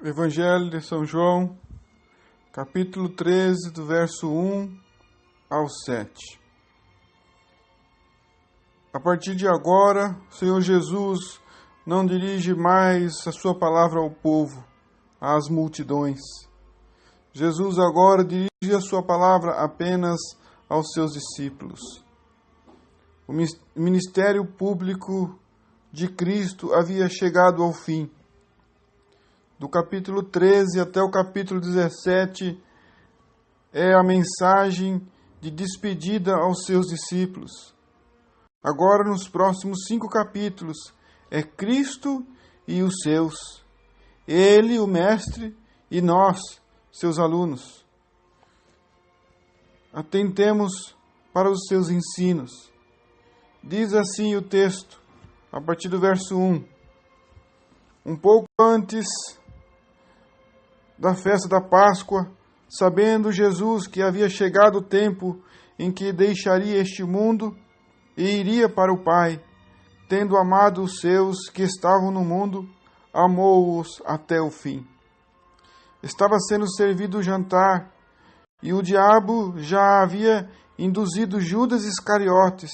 Evangelho de São João, capítulo 13, do verso 1 ao 7. A partir de agora, o Senhor Jesus não dirige mais a sua palavra ao povo, às multidões. Jesus agora dirige a sua palavra apenas aos seus discípulos. O ministério público de Cristo havia chegado ao fim. Do capítulo 13 até o capítulo 17 é a mensagem de despedida aos seus discípulos. Agora, nos próximos 5 capítulos, é Cristo e os seus. Ele, o Mestre, e nós, seus alunos. Atentemos para os seus ensinos. Diz assim o texto, a partir do verso 1. Um pouco antes da festa da Páscoa, sabendo Jesus que havia chegado o tempo em que deixaria este mundo e iria para o Pai, tendo amado os seus que estavam no mundo, amou-os até o fim. Estava sendo servido o jantar, e o diabo já havia induzido Judas Iscariotes,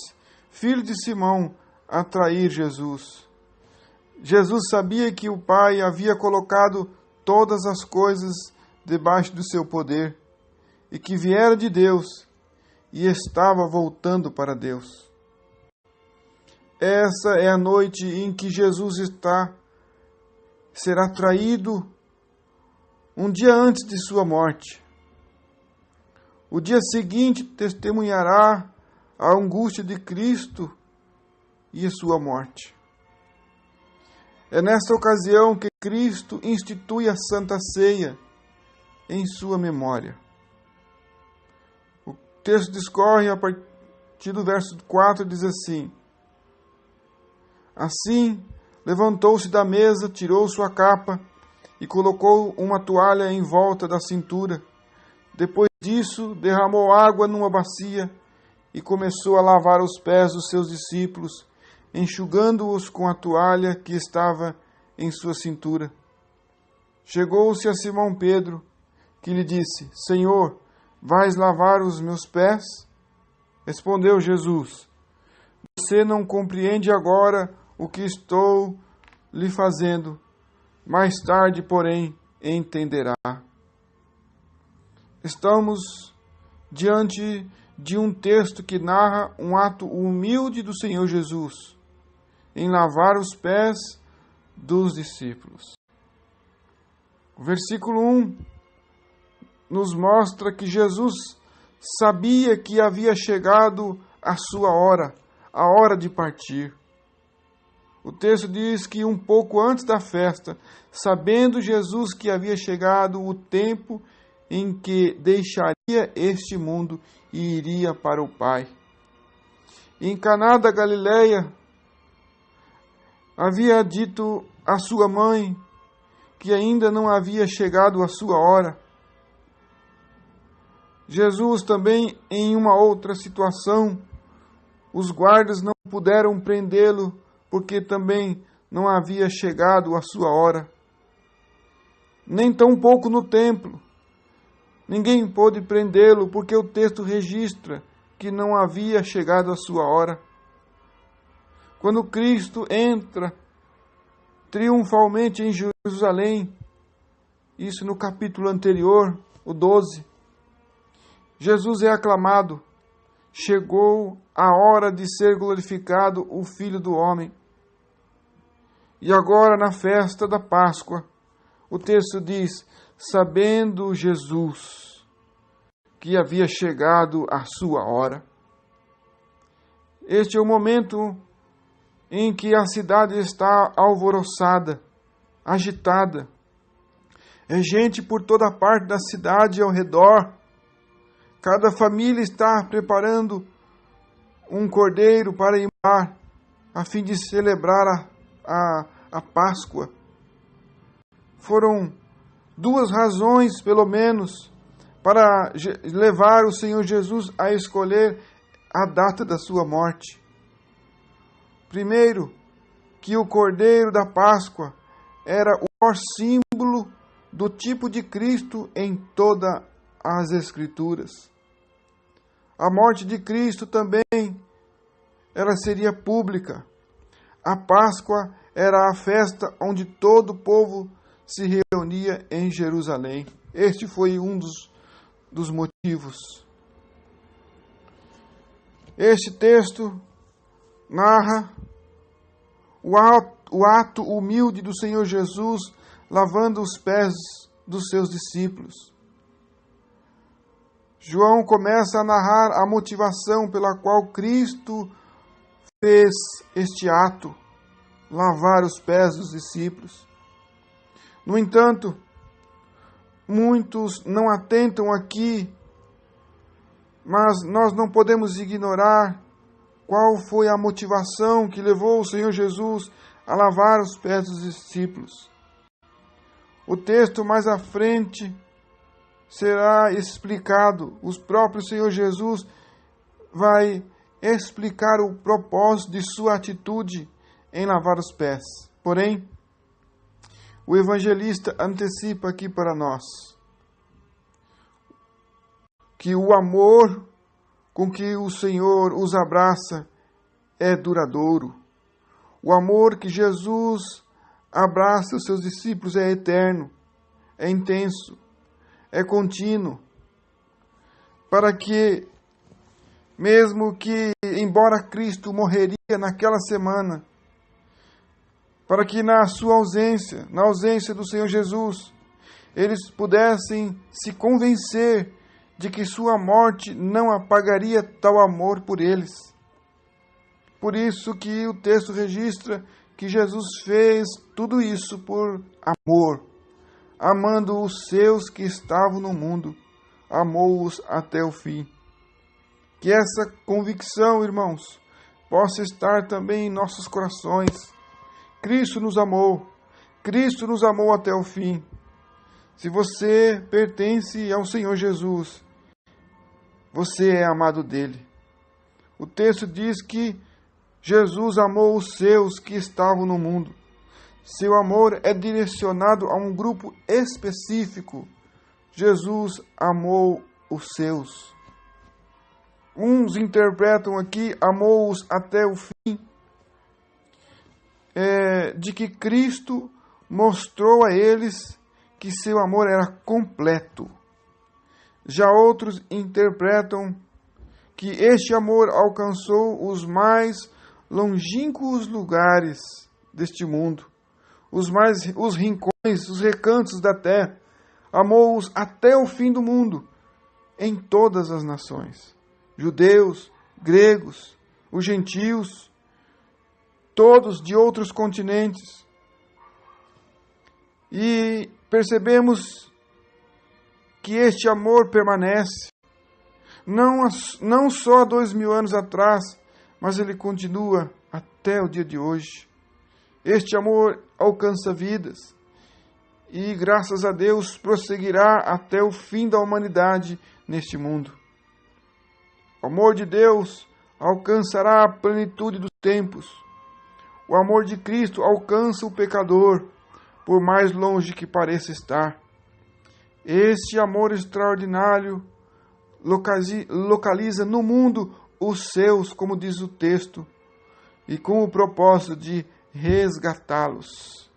filho de Simão, a trair Jesus. Jesus sabia que o Pai havia colocado todas as coisas debaixo do seu poder, e que viera de Deus e estava voltando para Deus. Essa é a noite em que Jesus será traído um dia antes de sua morte. O dia seguinte testemunhará a angústia de Cristo e a sua morte. É nesta ocasião que Cristo institui a Santa Ceia em sua memória. O texto discorre a partir do verso 4 e diz assim: Assim, levantou-se da mesa, tirou sua capa e colocou uma toalha em volta da cintura. Depois disso, derramou água numa bacia e começou a lavar os pés dos seus discípulos, enxugando-os com a toalha que estava em sua cintura. Chegou-se a Simão Pedro, que lhe disse: Senhor, vais lavar os meus pés? Respondeu Jesus: Você não compreende agora o que estou lhe fazendo, mais tarde, porém, entenderá. Estamos diante de um texto que narra um ato humilde do Senhor Jesus em lavar os pés dos discípulos. O versículo 1 nos mostra que Jesus sabia que havia chegado a sua hora, a hora de partir. O texto diz que um pouco antes da festa, sabendo Jesus que havia chegado o tempo em que deixaria este mundo e iria para o Pai. Em Caná da Galileia, havia dito à sua mãe que ainda não havia chegado a sua hora. Jesus também, em uma outra situação, os guardas não puderam prendê-lo porque também não havia chegado a sua hora. Nem tampouco no templo. Ninguém pôde prendê-lo porque o texto registra que não havia chegado a sua hora. Quando Cristo entra triunfalmente em Jerusalém, isso no capítulo anterior, o 12, Jesus é aclamado. Chegou a hora de ser glorificado o Filho do Homem. E agora, na festa da Páscoa, o texto diz: sabendo Jesus que havia chegado a sua hora. Este é o momento em que a cidade está alvoroçada, agitada. É gente por toda parte da cidade ao redor. Cada família está preparando um cordeiro para imar, a fim de celebrar a Páscoa. Foram 2 razões, pelo menos, para levar o Senhor Jesus a escolher a data da sua morte. Primeiro, que o cordeiro da Páscoa era o maior símbolo do tipo de Cristo em todas as Escrituras. A morte de Cristo também, ela seria pública. A Páscoa era a festa onde todo o povo se reunia em Jerusalém. Este foi um dos motivos. Este texto narra o ato humilde do Senhor Jesus lavando os pés dos seus discípulos. João começa a narrar a motivação pela qual Cristo fez este ato, lavar os pés dos discípulos. No entanto, muitos não atentam aqui, mas nós não podemos ignorar qual foi a motivação que levou o Senhor Jesus a lavar os pés dos discípulos. O texto mais à frente será explicado. O próprio Senhor Jesus vai explicar o propósito de sua atitude em lavar os pés. Porém, o evangelista antecipa aqui para nós que o amor com que o Senhor os abraça é duradouro. O amor que Jesus abraça os seus discípulos é eterno, é intenso, é contínuo, para que, mesmo que, embora Cristo morreria naquela semana, para que na sua ausência, na ausência do Senhor Jesus, eles pudessem se convencer de que sua morte não apagaria tal amor por eles. Por isso que o texto registra que Jesus fez tudo isso por amor, amando os seus que estavam no mundo, amou-os até o fim. Que essa convicção, irmãos, possa estar também em nossos corações. Cristo nos amou até o fim. Se você pertence ao Senhor Jesus, você é amado dele. O texto diz que Jesus amou os seus que estavam no mundo. Seu amor é direcionado a um grupo específico. Jesus amou os seus. Uns interpretam aqui, amou-os até o fim, de que Cristo mostrou a eles que seu amor era completo. Já outros interpretam que este amor alcançou os mais longínquos lugares deste mundo, os rincões, os recantos da terra. Amou-os até o fim do mundo, em todas as nações. Judeus, gregos, os gentios, todos de outros continentes. E percebemos que este amor permanece, não só há 2000 anos atrás, mas ele continua até o dia de hoje. Este amor alcança vidas e, graças a Deus, prosseguirá até o fim da humanidade neste mundo. O amor de Deus alcançará a plenitude dos tempos. O amor de Cristo alcança o pecador, por mais longe que pareça estar. Este amor extraordinário localiza no mundo os seus, como diz o texto, e com o propósito de resgatá-los.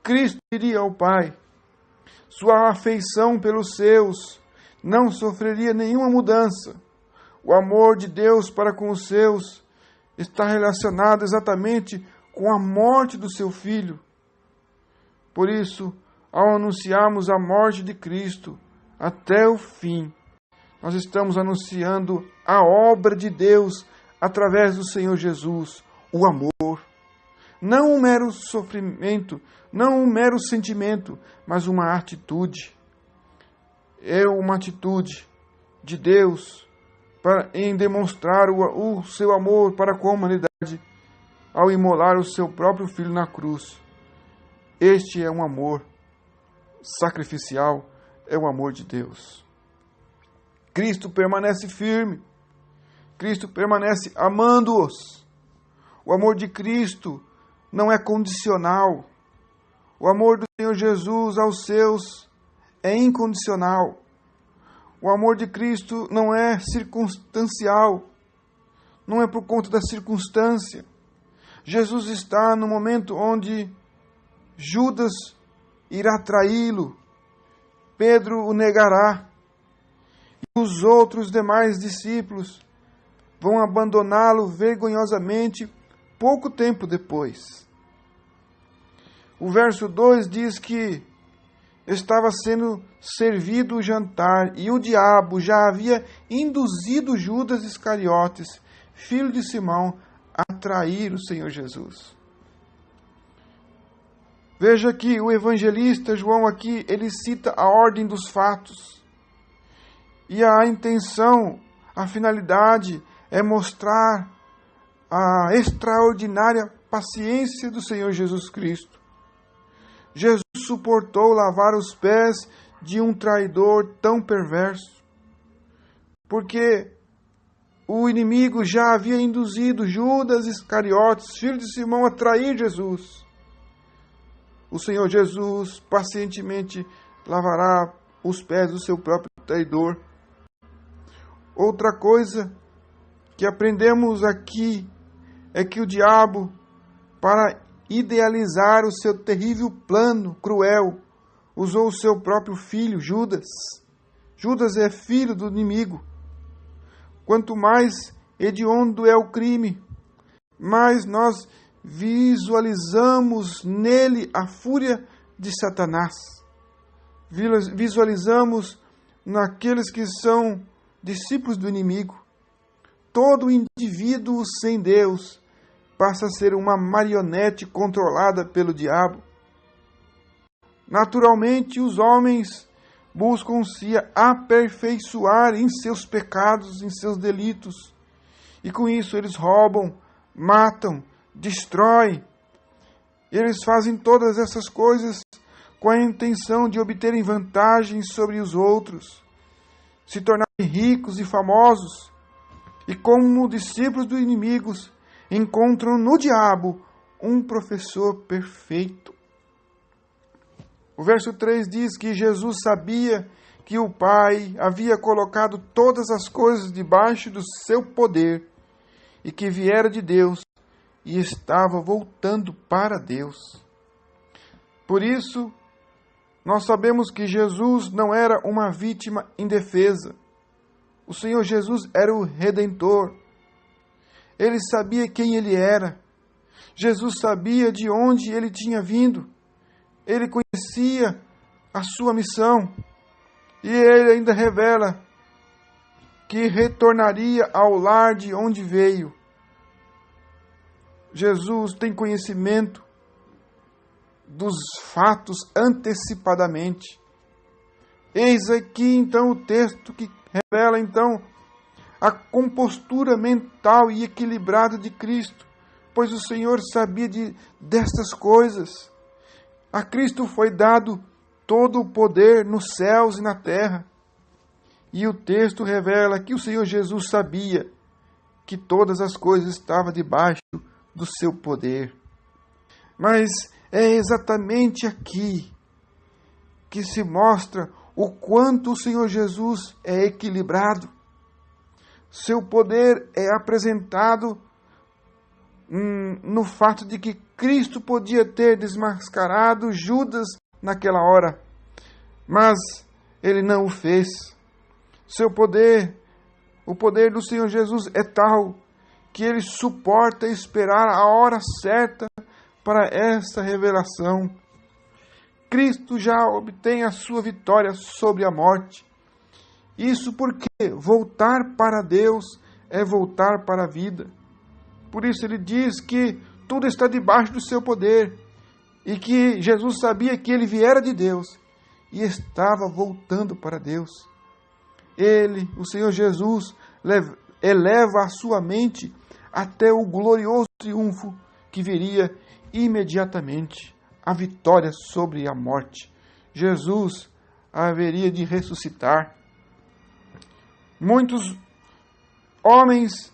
Cristo diria ao Pai, sua afeição pelos seus não sofreria nenhuma mudança. O amor de Deus para com os seus está relacionado exatamente com a morte do seu Filho. Por isso, ao anunciarmos a morte de Cristo até o fim, nós estamos anunciando a obra de Deus através do Senhor Jesus, o amor. Não um mero sofrimento, não um mero sentimento, mas uma atitude. É uma atitude de Deus em demonstrar o seu amor para com a humanidade ao imolar o seu próprio Filho na cruz. Este é um amor sacrificial, é o amor de Deus. Cristo permanece firme, Cristo permanece amando-os. O amor de Cristo não é condicional. O O amor do Senhor Jesus aos seus é incondicional. O amor de Cristo não é circunstancial, não é por conta da circunstância. Jesus está no momento onde Judas irá traí-lo, Pedro o negará, e os outros demais discípulos vão abandoná-lo vergonhosamente pouco tempo depois. O verso 2 diz que estava sendo servido o jantar e o diabo já havia induzido Judas Iscariotes, filho de Simão, a trair o Senhor Jesus. Veja que o evangelista João aqui, ele cita a ordem dos fatos. E a intenção, a finalidade é mostrar a extraordinária paciência do Senhor Jesus Cristo. Jesus suportou lavar os pés de um traidor tão perverso, porque o inimigo já havia induzido Judas Iscariotes, filho de Simão, a trair Jesus. O Senhor Jesus pacientemente lavará os pés do seu próprio traidor. Outra coisa que aprendemos aqui é que o diabo, para idealizar o seu terrível plano cruel, usou o seu próprio filho, Judas. Judas é filho do inimigo. Quanto mais hediondo é o crime, mais nós visualizamos nele a fúria de Satanás. Visualizamos naqueles que são discípulos do inimigo. Todo indivíduo sem Deus passa a ser uma marionete controlada pelo diabo. Naturalmente, os homens buscam se aperfeiçoar em seus pecados, em seus delitos. E com isso eles roubam, matam, destroem. Eles fazem todas essas coisas com a intenção de obterem vantagens sobre os outros, se tornarem ricos e famosos. E como discípulos dos inimigos, encontram no diabo um professor perfeito. O verso 3 diz que Jesus sabia que o Pai havia colocado todas as coisas debaixo do seu poder e que viera de Deus e estava voltando para Deus. Por isso, nós sabemos que Jesus não era uma vítima indefesa. O Senhor Jesus era o Redentor. Ele sabia quem ele era. Jesus sabia de onde ele tinha vindo. Ele conhecia a sua missão. E ele ainda revela que retornaria ao lar de onde veio. Jesus tem conhecimento dos fatos antecipadamente. Eis aqui então o texto que revela então a compostura mental e equilibrada de Cristo, pois o Senhor sabia destas coisas. A Cristo foi dado todo o poder nos céus e na terra. E o texto revela que o Senhor Jesus sabia que todas as coisas estavam debaixo do seu poder. Mas é exatamente aqui que se mostra o quanto o Senhor Jesus é equilibrado. Seu poder é apresentado no fato de que Cristo podia ter desmascarado Judas naquela hora, mas ele não o fez. Seu poder, o poder do Senhor Jesus é tal que ele suporta esperar a hora certa para esta revelação. Cristo já obtém a sua vitória sobre a morte. Isso porque voltar para Deus é voltar para a vida. Por isso ele diz que tudo está debaixo do seu poder e que Jesus sabia que ele viera de Deus e estava voltando para Deus. Ele, o Senhor Jesus, eleva a sua mente até o glorioso triunfo que viria imediatamente, a vitória sobre a morte. Jesus haveria de ressuscitar. Muitos homens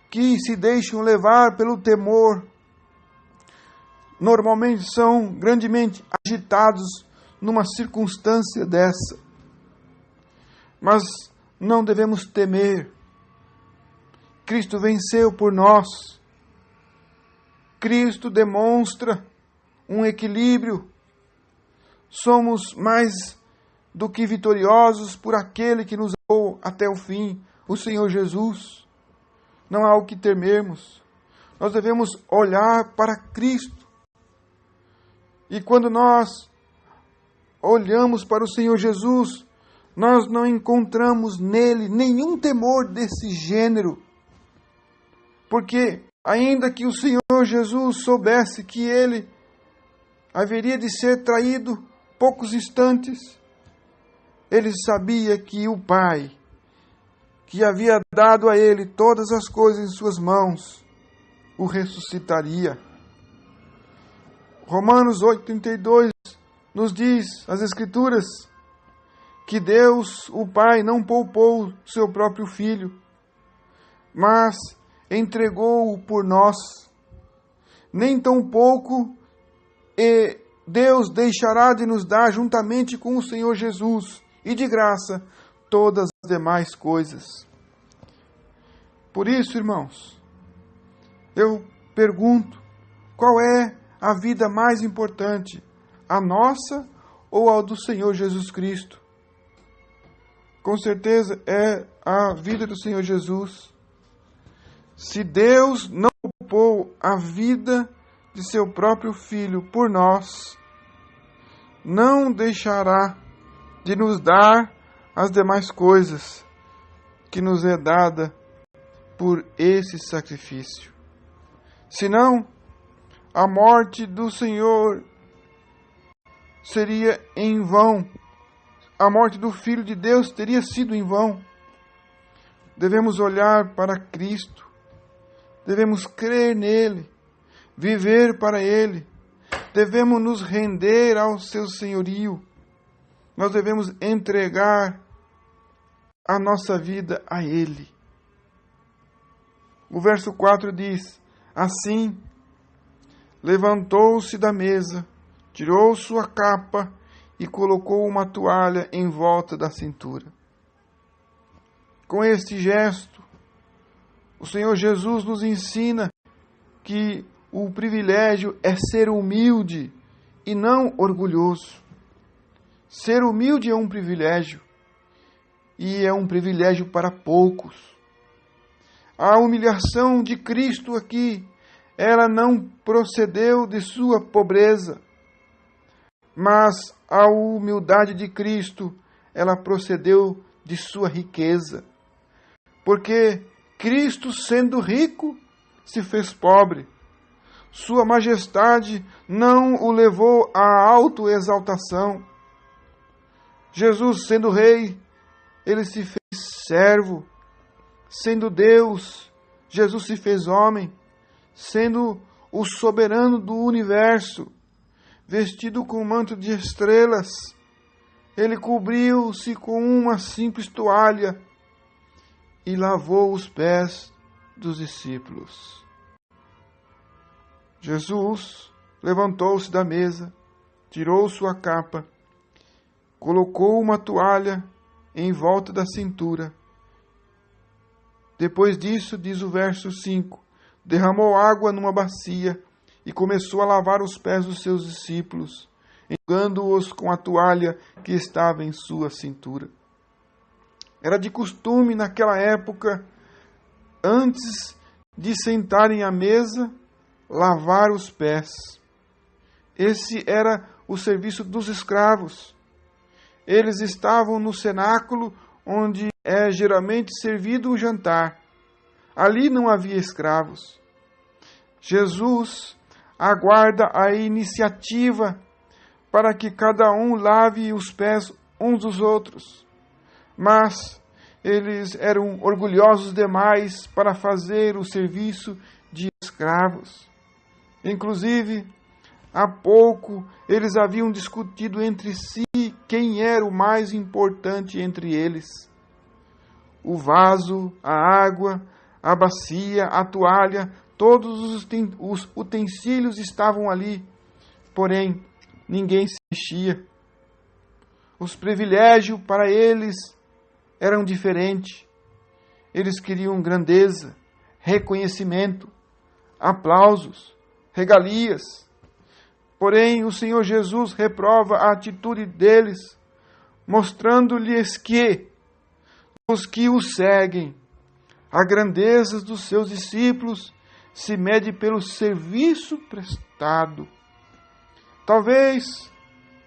que se deixam levar pelo temor normalmente são grandemente agitados numa circunstância dessa. Mas não devemos temer. Cristo venceu por nós. Cristo demonstra um equilíbrio. Somos mais do que vitoriosos por aquele que nos amou até o fim, o Senhor Jesus. Não há o que temermos. Nós devemos olhar para Cristo. E quando nós olhamos para o Senhor Jesus, nós não encontramos nele nenhum temor desse gênero. Porque, ainda que o Senhor Jesus soubesse que ele haveria de ser traído poucos instantes, ele sabia que o Pai, que havia dado a ele todas as coisas em suas mãos, o ressuscitaria. Romanos 8,32 nos diz, as Escrituras, que Deus, o Pai, não poupou seu próprio Filho, mas entregou-o por nós. Nem tampouco Deus deixará de nos dar, juntamente com o Senhor Jesus, e de graça, todas as demais coisas. Por isso, irmãos, eu pergunto, qual é a vida mais importante? A nossa ou a do Senhor Jesus Cristo? Com certeza é a vida do Senhor Jesus. Se Deus não poupou a vida de seu próprio Filho por nós, não deixará de nos dar as demais coisas que nos é dada por esse sacrifício. Senão, a morte do Senhor seria em vão. A morte do Filho de Deus teria sido em vão. Devemos olhar para Cristo. Devemos crer nele, viver para ele. Devemos nos render ao seu senhorio. Nós devemos entregar a nossa vida a ele. O verso 4 diz: assim, levantou-se da mesa, tirou sua capa e colocou uma toalha em volta da cintura. Com este gesto, o Senhor Jesus nos ensina que o privilégio é ser humilde e não orgulhoso. Ser humilde é um privilégio, e é um privilégio para poucos. A humilhação de Cristo aqui, ela não procedeu de sua pobreza, mas a humildade de Cristo, ela procedeu de sua riqueza. Porque Cristo, sendo rico, se fez pobre. Sua majestade não o levou à autoexaltação. Jesus, sendo rei, ele se fez servo. Sendo Deus, Jesus se fez homem. Sendo o soberano do universo, vestido com um manto de estrelas, ele cobriu-se com uma simples toalha e lavou os pés dos discípulos. Jesus levantou-se da mesa, tirou sua capa, colocou uma toalha em volta da cintura. Depois disso, diz o verso 5, derramou água numa bacia e começou a lavar os pés dos seus discípulos, enxugando-os com a toalha que estava em sua cintura. Era de costume naquela época, antes de sentarem à mesa, lavar os pés. Esse era o serviço dos escravos. Eles estavam no cenáculo, onde é geralmente servido o jantar. Ali não havia escravos. Jesus aguarda a iniciativa para que cada um lave os pés uns dos outros. Mas eles eram orgulhosos demais para fazer o serviço de escravos. Inclusive, há pouco eles haviam discutido entre si quem era o mais importante entre eles. O vaso, a água, a bacia, a toalha, Todos os utensílios estavam ali, porém ninguém se mexia. Os privilégios para eles eram diferentes. Eles queriam grandeza, reconhecimento, aplausos, regalias. Porém, o Senhor Jesus reprova a atitude deles, mostrando-lhes que os que o seguem, a grandeza dos seus discípulos se mede pelo serviço prestado. Talvez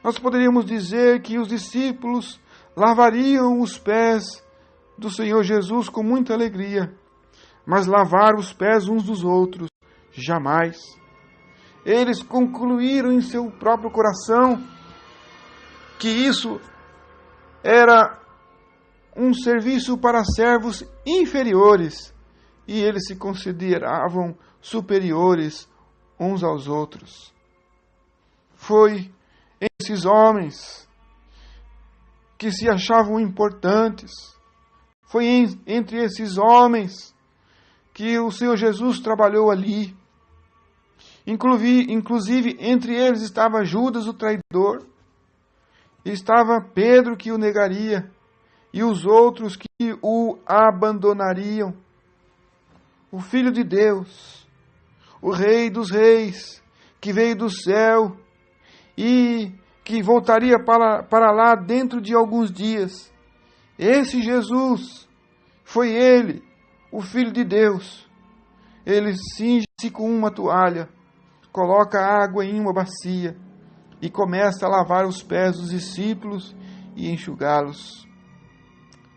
nós poderíamos dizer que os discípulos lavariam os pés do Senhor Jesus com muita alegria, mas lavar os pés uns dos outros, jamais. Eles concluíram em seu próprio coração que isso era um serviço para servos inferiores e eles se consideravam superiores uns aos outros. Foi esses homens que se achavam importantes, foi entre esses homens que o Senhor Jesus trabalhou ali. Inclusive, entre eles estava Judas, o traidor, estava Pedro, que o negaria, e os outros que o abandonariam. O Filho de Deus, o Rei dos Reis, que veio do céu e que voltaria para lá dentro de alguns dias. Esse Jesus, foi ele, o Filho de Deus. Ele cinge-se com uma toalha, coloca água em uma bacia e começa a lavar os pés dos discípulos e enxugá-los,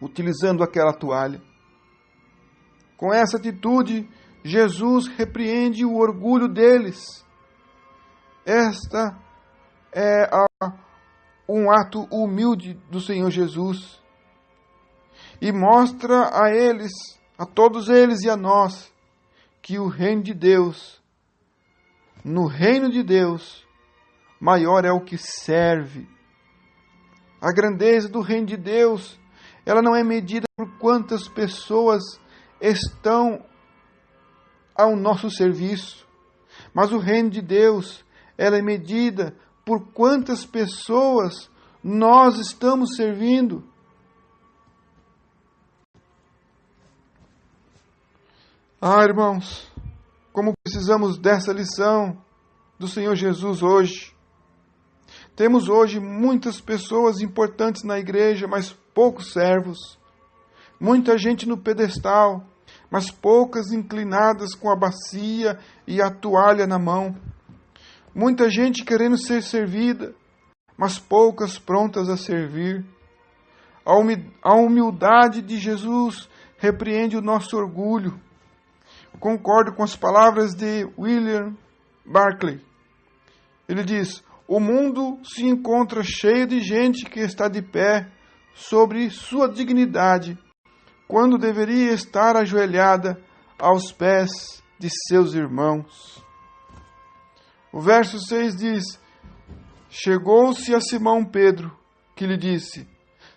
utilizando aquela toalha. Com essa atitude, Jesus repreende o orgulho deles. Esta é um ato humilde do Senhor Jesus e mostra a eles, a todos eles e a nós, que o reino de Deus, no reino de Deus, maior é o que serve. A grandeza do reino de Deus, ela não é medida por quantas pessoas estão ao nosso serviço, mas o reino de Deus, ela é medida por quantas pessoas nós estamos servindo. Irmãos, como precisamos dessa lição do Senhor Jesus hoje. Temos hoje muitas pessoas importantes na igreja, mas poucos servos. Muita gente no pedestal, mas poucas inclinadas com a bacia e a toalha na mão. Muita gente querendo ser servida, mas poucas prontas a servir. A humildade de Jesus repreende o nosso orgulho. Concordo com as palavras de William Barclay. Ele diz: o mundo se encontra cheio de gente que está de pé sobre sua dignidade, quando deveria estar ajoelhada aos pés de seus irmãos. O verso 6 diz: chegou-se a Simão Pedro, que lhe disse: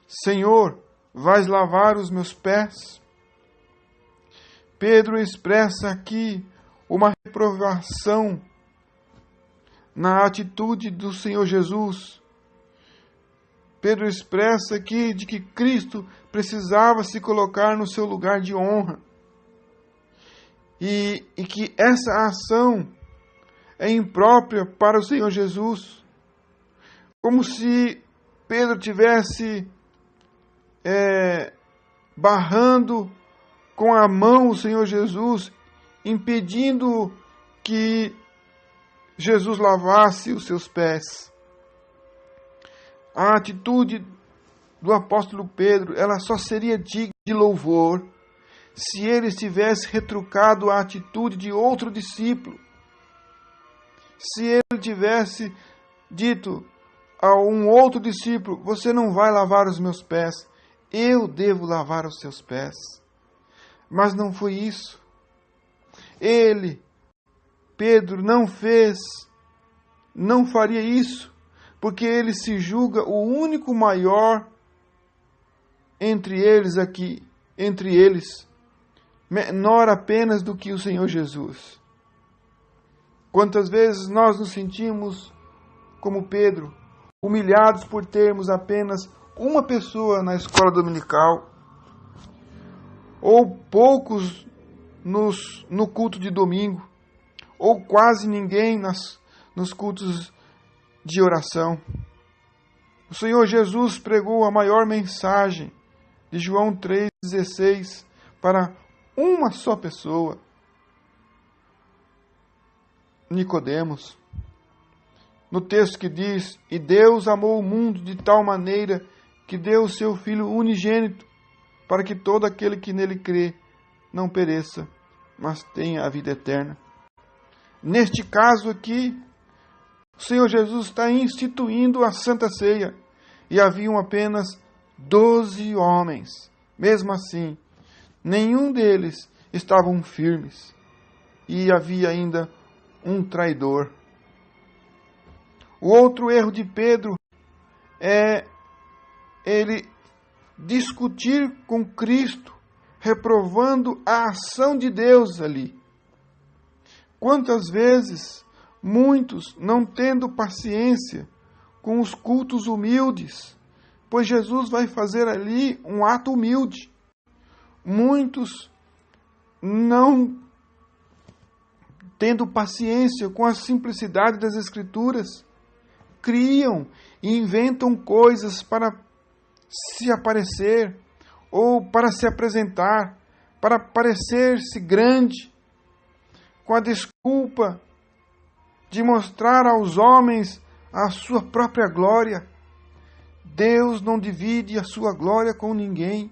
Senhor, vais lavar os meus pés? Pedro expressa aqui uma reprovação na atitude do Senhor Jesus. Pedro expressa aqui de que Cristo precisava se colocar no seu lugar de honra. E que essa ação é imprópria para o Senhor Jesus. Como se Pedro tivesse barrando com a mão o Senhor Jesus, impedindo que Jesus lavasse os seus pés. A atitude do apóstolo Pedro, ela só seria digna de louvor se ele tivesse retrucado a atitude de outro discípulo. Se ele tivesse dito a um outro discípulo: você não vai lavar os meus pés, eu devo lavar os seus pés. Mas não foi isso. Pedro, não faria isso, porque ele se julga o único maior entre eles, menor apenas do que o Senhor Jesus. Quantas vezes nós nos sentimos como Pedro, humilhados por termos apenas uma pessoa na escola dominical, ou poucos no culto de domingo, ou quase ninguém nos cultos de oração. O Senhor Jesus pregou a maior mensagem de João 3,16 para uma só pessoa, Nicodemos. No texto que diz: "E Deus amou o mundo de tal maneira que deu o seu Filho unigênito, para que todo aquele que nele crê não pereça, mas tenha a vida eterna." Neste caso aqui, o Senhor Jesus está instituindo a Santa Ceia, e haviam apenas 12 homens. Mesmo assim, nenhum deles estavam firmes, e havia ainda um traidor. O outro erro de Pedro é ele discutir com Cristo, reprovando a ação de Deus ali. Quantas vezes muitos, não tendo paciência com os cultos humildes, pois Jesus vai fazer ali um ato humilde, muitos não tendo paciência com a simplicidade das Escrituras, criam e inventam coisas para se aparecer ou para se apresentar, para parecer-se grande, com a desculpa de mostrar aos homens a sua própria glória. Deus não divide a sua glória com ninguém,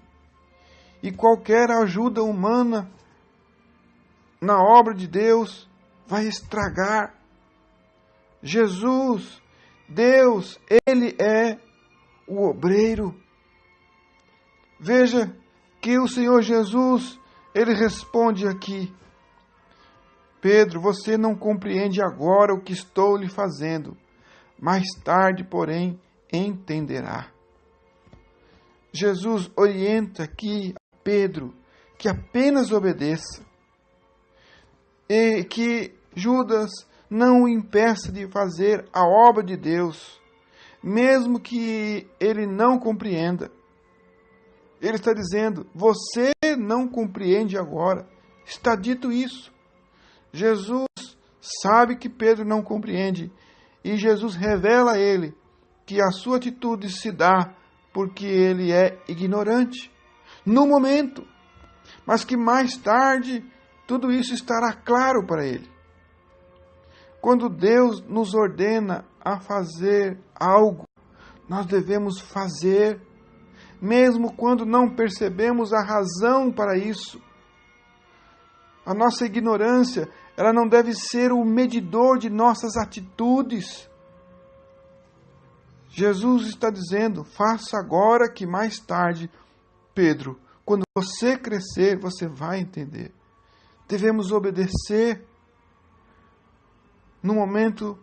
e qualquer ajuda humana na obra de Deus vai estragar. Jesus, Deus, Ele é o obreiro. Veja que o Senhor Jesus, Ele responde aqui: Pedro, você não compreende agora o que estou lhe fazendo. Mais tarde, porém, entenderá. Jesus orienta aqui a Pedro que apenas obedeça e que Judas não o impeça de fazer a obra de Deus, mesmo que ele não compreenda. Ele está dizendo: você não compreende agora. Está dito isso. Jesus sabe que Pedro não compreende, e Jesus revela a ele que a sua atitude se dá porque ele é ignorante no momento, mas que mais tarde tudo isso estará claro para ele. Quando Deus nos ordena a fazer algo, nós devemos fazer, mesmo quando não percebemos a razão para isso. A nossa ignorância, ela não deve ser o medidor de nossas atitudes. Jesus está dizendo: faça agora que mais tarde, Pedro, quando você crescer, você vai entender. Devemos obedecer no momento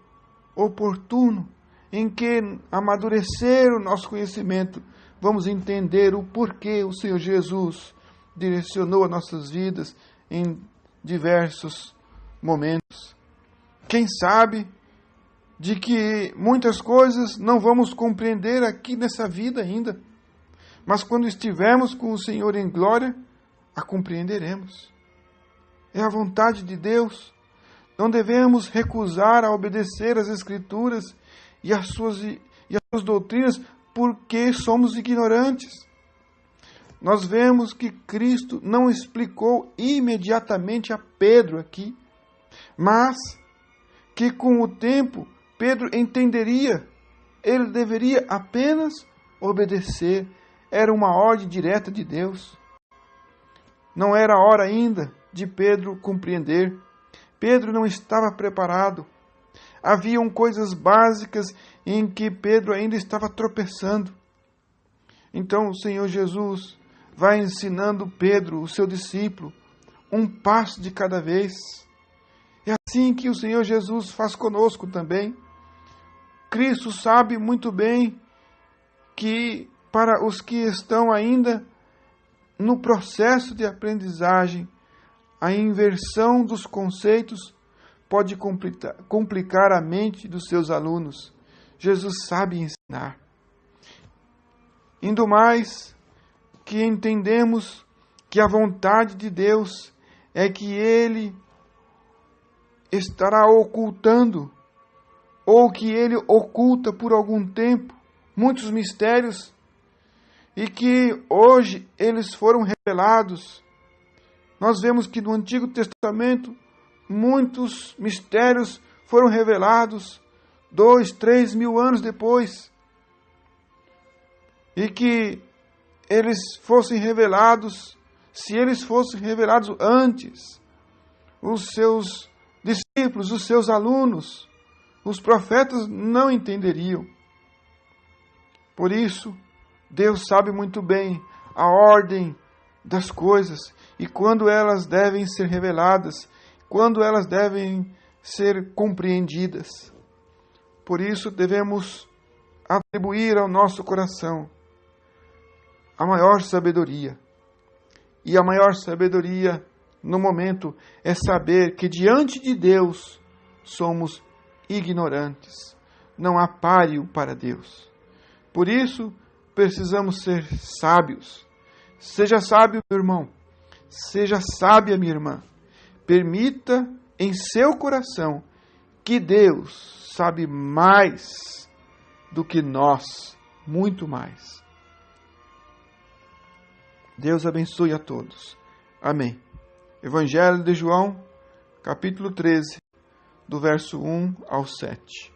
oportuno, em que amadurecer o nosso conhecimento, vamos entender o porquê o Senhor Jesus direcionou as nossas vidas em diversos momentos. Quem sabe de que muitas coisas não vamos compreender aqui nessa vida ainda, mas quando estivermos com o Senhor em glória, a compreenderemos. É a vontade de Deus. Não devemos recusar a obedecer às Escrituras e às suas doutrinas porque somos ignorantes. Nós vemos que Cristo não explicou imediatamente a Pedro aqui, mas que com o tempo Pedro entenderia. Ele deveria apenas obedecer. Era uma ordem direta de Deus. Não era hora ainda de Pedro compreender. Pedro não estava preparado. Haviam coisas básicas em que Pedro ainda estava tropeçando. Então o Senhor Jesus vai ensinando Pedro, o seu discípulo, um passo de cada vez. É assim que o Senhor Jesus faz conosco também. Cristo sabe muito bem que para os que estão ainda no processo de aprendizagem, a inversão dos conceitos pode complicar a mente dos seus alunos. Jesus sabe ensinar. Indo mais, que entendemos que a vontade de Deus é que Ele estará ocultando, ou que Ele oculta por algum tempo, muitos mistérios, e que hoje eles foram revelados. Nós vemos que no Antigo Testamento muitos mistérios foram revelados 2, 3 mil anos depois. E que eles fossem revelados, se eles fossem revelados antes, os seus discípulos, os seus alunos, os profetas não entenderiam. Por isso, Deus sabe muito bem a ordem das coisas e quando elas devem ser reveladas, quando elas devem ser compreendidas. Por isso, devemos atribuir ao nosso coração a maior sabedoria. E a maior sabedoria, no momento, é saber que diante de Deus somos ignorantes. Não há páreo para Deus. Por isso, precisamos ser sábios. Seja sábio, meu irmão. Seja sábia, minha irmã. Permita em seu coração que Deus sabe mais do que nós, muito mais. Deus abençoe a todos. Amém. Evangelho de João, capítulo 13, do verso 1 ao 7.